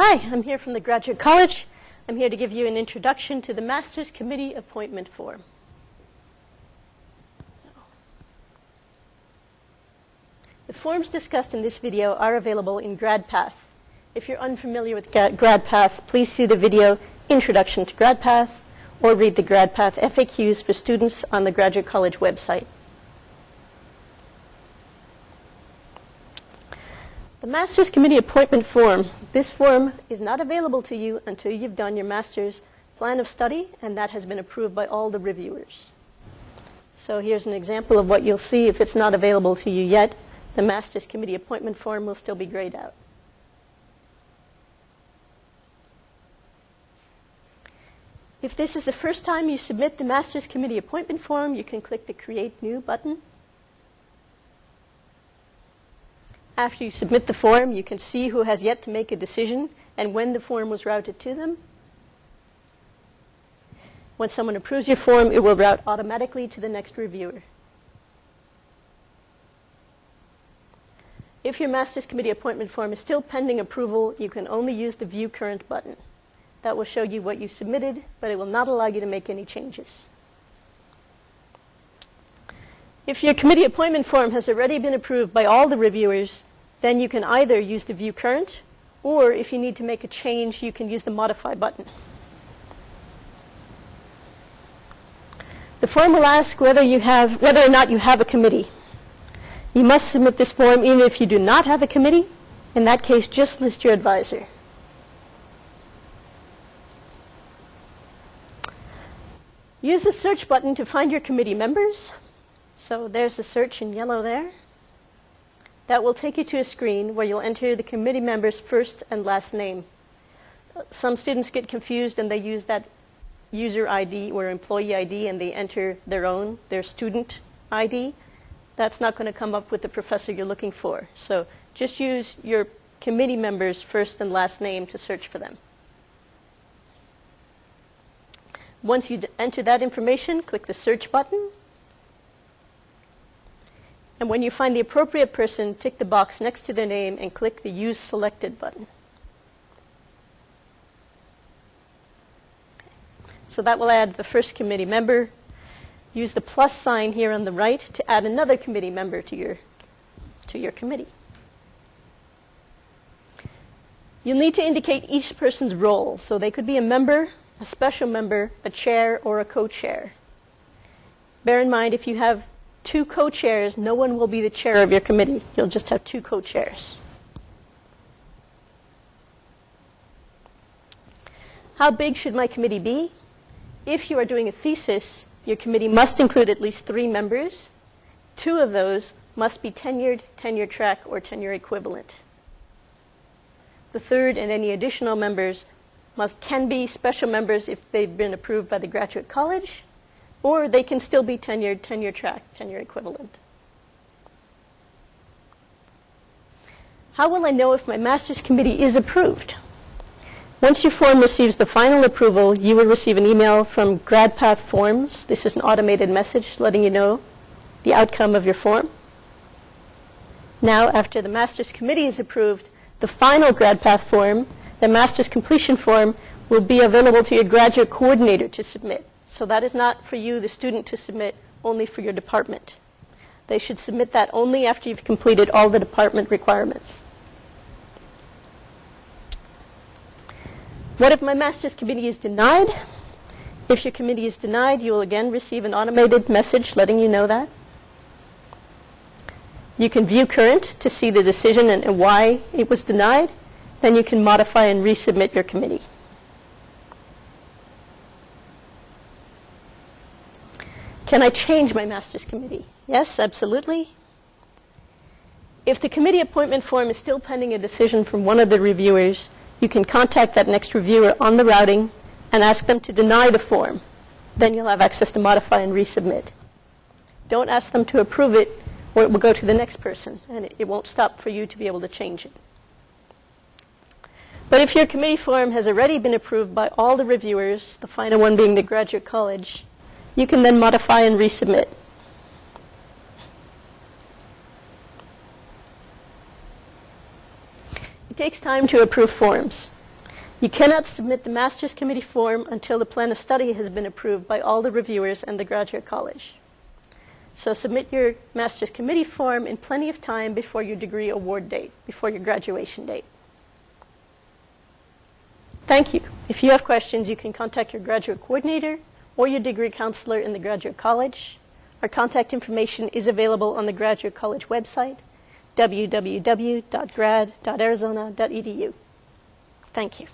Hi, I'm here from the Graduate College. I'm here to give you an introduction to the Master's Committee Appointment Form. The forms discussed in this video are available in GradPath. If you're unfamiliar with GradPath, please see the video Introduction to GradPath or read the GradPath FAQs for students on the Graduate College website. The Master's Committee Appointment Form. This form is not available to you until you've done your Master's Plan of Study, and that has been approved by all the reviewers. So here's an example of what you'll see if it's not available to you yet. The Master's Committee Appointment Form will still be grayed out. If this is the first time you submit the Master's Committee Appointment Form, you can click the Create New button. After you submit the form, you can see who has yet to make a decision and when the form was routed to them. When someone approves your form, it will route automatically to the next reviewer. If your Master's Committee Appointment Form is still pending approval, you can only use the View Current button. That will show you what you submitted, but it will not allow you to make any changes. If your committee appointment form has already been approved by all the reviewers, then you can either use the View Current, or if you need to make a change, you can use the Modify button. The form will ask whether or not you have a committee. You must submit this form even if you do not have a committee. In that case, just list your advisor. Use the search button to find your committee members. So there's the search in yellow there. That will take you to a screen where you'll enter the committee member's first and last name. Some students get confused and they use that user ID or employee ID and they enter their student ID. That's not going to come up with the professor you're looking for. So just use your committee member's first and last name to search for them. Once you enter that information, click the search button. And when you find the appropriate person, tick the box next to their name and click the Use Selected button. So that will add the first committee member. Use the plus sign here on the right to add another committee member to your committee. You'll need to indicate each person's role. So they could be a member, a special member, a chair, or a co-chair. Bear in mind, if you have two co-chairs, no one will be the chair of your committee. You'll just have two co-chairs. How big should my committee be? If you are doing a thesis, your committee must include at least 3 members. 2 of those must be tenured, tenure track, or tenure equivalent. The third and any additional members can be special members if they've been approved by the Graduate College, or they can still be tenured, tenure track, tenure equivalent. How will I know if my Master's Committee is approved? Once your form receives the final approval, you will receive an email from GradPath Forms. This is an automated message letting you know the outcome of your form. Now, after the Master's Committee is approved, the final GradPath form, the Master's Completion form, will be available to your graduate coordinator to submit. So that is not for you, the student, to submit, only for your department. They should submit that only after you've completed all the department requirements. What if my Master's Committee is denied? If your committee is denied, you will again receive an automated message letting you know that. You can view current to see the decision and why it was denied. Then you can modify and resubmit your committee. Can I change my Master's Committee? Yes, absolutely. If the committee appointment form is still pending a decision from one of the reviewers, you can contact that next reviewer on the routing and ask them to deny the form. Then you'll have access to modify and resubmit. Don't ask them to approve it, or it will go to the next person, and it won't stop for you to be able to change it. But if your committee form has already been approved by all the reviewers, the final one being the Graduate College, you can then modify and resubmit. It takes time to approve forms. You cannot submit the Master's Committee form until the plan of study has been approved by all the reviewers and the Graduate College. So submit your Master's Committee form in plenty of time before your degree award date, before your graduation date. Thank you. If you have questions, you can contact your graduate coordinator or your degree counselor in the Graduate College. Our contact information is available on the Graduate College website, www.grad.arizona.edu. Thank you.